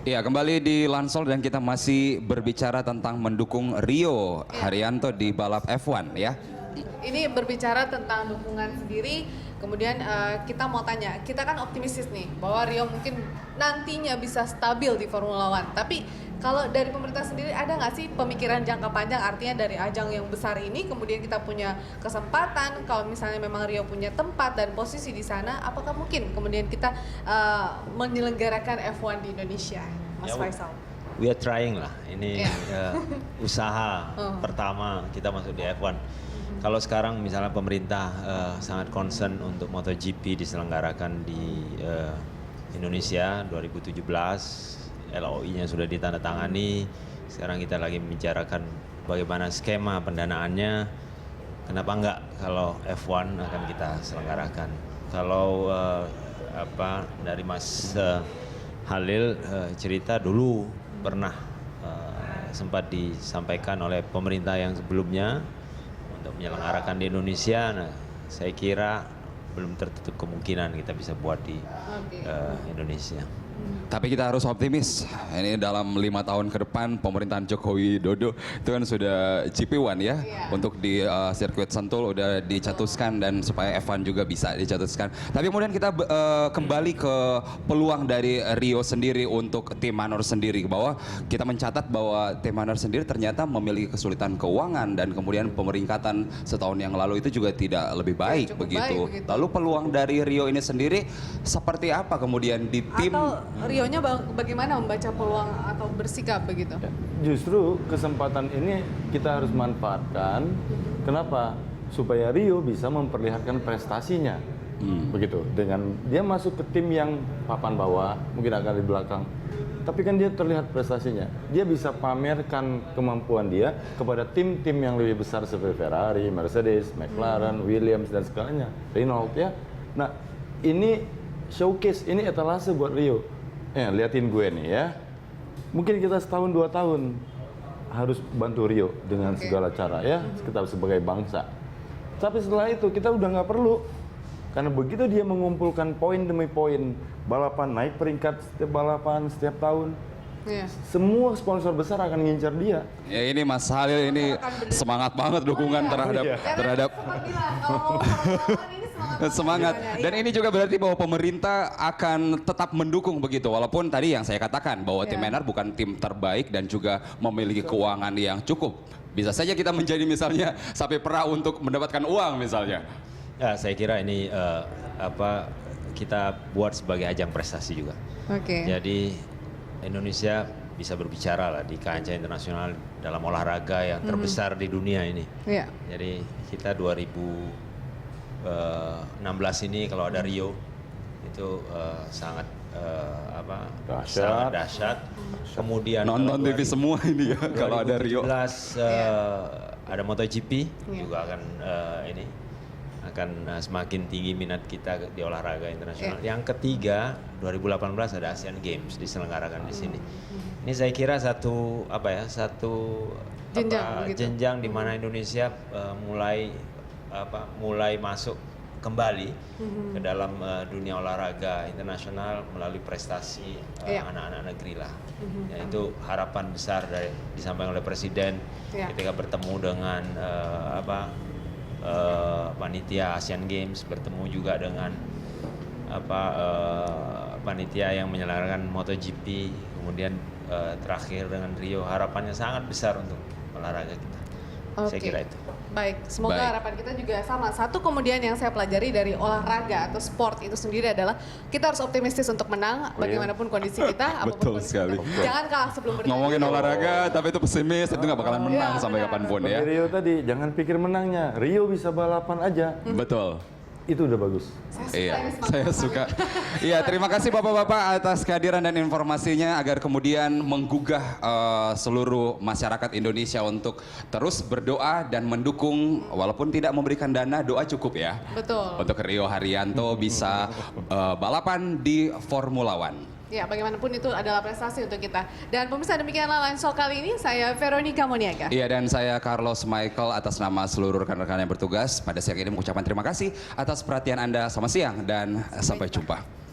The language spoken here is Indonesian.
Iya, kembali di Lansol dan kita masih berbicara tentang mendukung Rio Haryanto di balap F1 ya. Ini berbicara tentang dukungan sendiri, kemudian kita mau tanya, kita kan optimistis nih bahwa Rio mungkin nantinya bisa stabil di Formula One. Tapi kalau dari pemerintah sendiri ada nggak sih pemikiran jangka panjang, artinya dari ajang yang besar ini kemudian kita punya kesempatan, kalau misalnya memang Rio punya tempat dan posisi di sana, apakah mungkin kemudian kita menyelenggarakan F1 di Indonesia, Mas Faisal? We are trying lah, ini usaha pertama kita masuk di F1. Kalau sekarang misalnya pemerintah sangat concern untuk MotoGP diselenggarakan di Indonesia 2017, LOI-nya sudah ditandatangani. Sekarang kita lagi membicarakan bagaimana skema pendanaannya. Kenapa enggak kalau F1 akan kita selenggarakan? Kalau dari Mas Halil cerita dulu pernah sempat disampaikan oleh pemerintah yang sebelumnya untuk menyelenggarakan di Indonesia. Nah, saya kira belum tertutup kemungkinan kita bisa buat di Indonesia. Tapi kita harus optimis. Ini dalam 5 tahun ke depan pemerintahan Jokowi Dodo itu kan sudah GP1 ya, untuk di sirkuit Sentul udah dicetuskan dan supaya F1 juga bisa dicetuskan. Tapi kemudian kita kembali ke peluang dari Rio sendiri untuk tim Manor sendiri, bahwa kita mencatat bahwa tim Manor sendiri ternyata memiliki kesulitan keuangan dan kemudian pemeringkatan setahun yang lalu itu juga tidak lebih baik begitu. Lalu peluang dari Rio ini sendiri seperti apa kemudian di tim? Atau Rionya bagaimana membaca peluang atau bersikap begitu? Justru kesempatan ini kita harus manfaatkan. Kenapa? Supaya Rio bisa memperlihatkan prestasinya. Begitu. Dengan dia masuk ke tim yang papan bawah, mungkin agak di belakang. Tapi kan dia terlihat prestasinya. Dia bisa pamerkan kemampuan dia kepada tim-tim yang lebih besar seperti Ferrari, Mercedes, McLaren, Williams dan segalanya. Renault ya. Nah, ini showcase, ini etalase buat Rio. Liatin gue nih ya. Mungkin kita setahun 2 tahun harus bantu Rio dengan segala cara ya, kita sebagai bangsa. Tapi setelah itu kita udah nggak perlu. Karena begitu dia mengumpulkan poin demi poin, balapan naik peringkat setiap balapan setiap tahun. Semua sponsor besar akan ngincar dia. Ya ini Mas Halil ini semangat banget dukungan terhadap semangat. Dan ini juga berarti bahwa pemerintah akan tetap mendukung begitu, walaupun tadi yang saya katakan bahwa tim Manor bukan tim terbaik dan juga memiliki keuangan yang cukup. Bisa saja kita menjadi misalnya sapi perah untuk mendapatkan uang misalnya. Ya, saya kira ini kita buat sebagai ajang prestasi juga. Jadi Indonesia bisa berbicara lah di kancah internasional dalam olahraga yang terbesar di dunia ini. Jadi kita 2016 ini kalau ada Rio itu sangat dahsyat. Kemudian nonton TV semua ini ya kalau ada Rio. 2017 ada MotoGP juga akan semakin tinggi minat kita di olahraga internasional. Yang ketiga 2018 ada Asian Games diselenggarakan di sini. Ini saya kira satu jenjang di mana Indonesia mulai masuk kembali ke dalam dunia olahraga internasional melalui prestasi anak-anak negeri lah. Ya, itu harapan besar disampaikan oleh Presiden ketika bertemu dengan panitia Asian Games, bertemu juga dengan panitia yang menyelenggarakan MotoGP, kemudian terakhir dengan Rio. Harapannya sangat besar untuk olahraga kita. Saya kira itu. Baik, semoga harapan kita juga sama. Satu kemudian yang saya pelajari dari olahraga atau sport itu sendiri adalah kita harus optimistis untuk menang bagaimanapun kondisi kita. Betul sekali. Jangan kalah sebelum bertanding. Ngomongin olahraga tapi itu pesimis, itu nggak bakalan menang sampai kapanpun ya. Rio tadi jangan pikir menangnya, Rio bisa balapan aja. Betul. Itu udah bagus. Iya, saya suka. Iya, terima kasih Bapak-bapak atas kehadiran dan informasinya agar kemudian menggugah seluruh masyarakat Indonesia untuk terus berdoa dan mendukung, walaupun tidak memberikan dana, doa cukup ya. Betul. Untuk Rio Haryanto bisa balapan di Formula One. Ya, bagaimanapun itu adalah prestasi untuk kita. Dan pemirsa, demikianlah Lansol kali ini. Saya Veronica Moniaga. Iya, dan saya Carlos Michael atas nama seluruh rekan-rekan yang bertugas pada siang ini mengucapkan terima kasih atas perhatian Anda. Selamat siang dan sampai jumpa.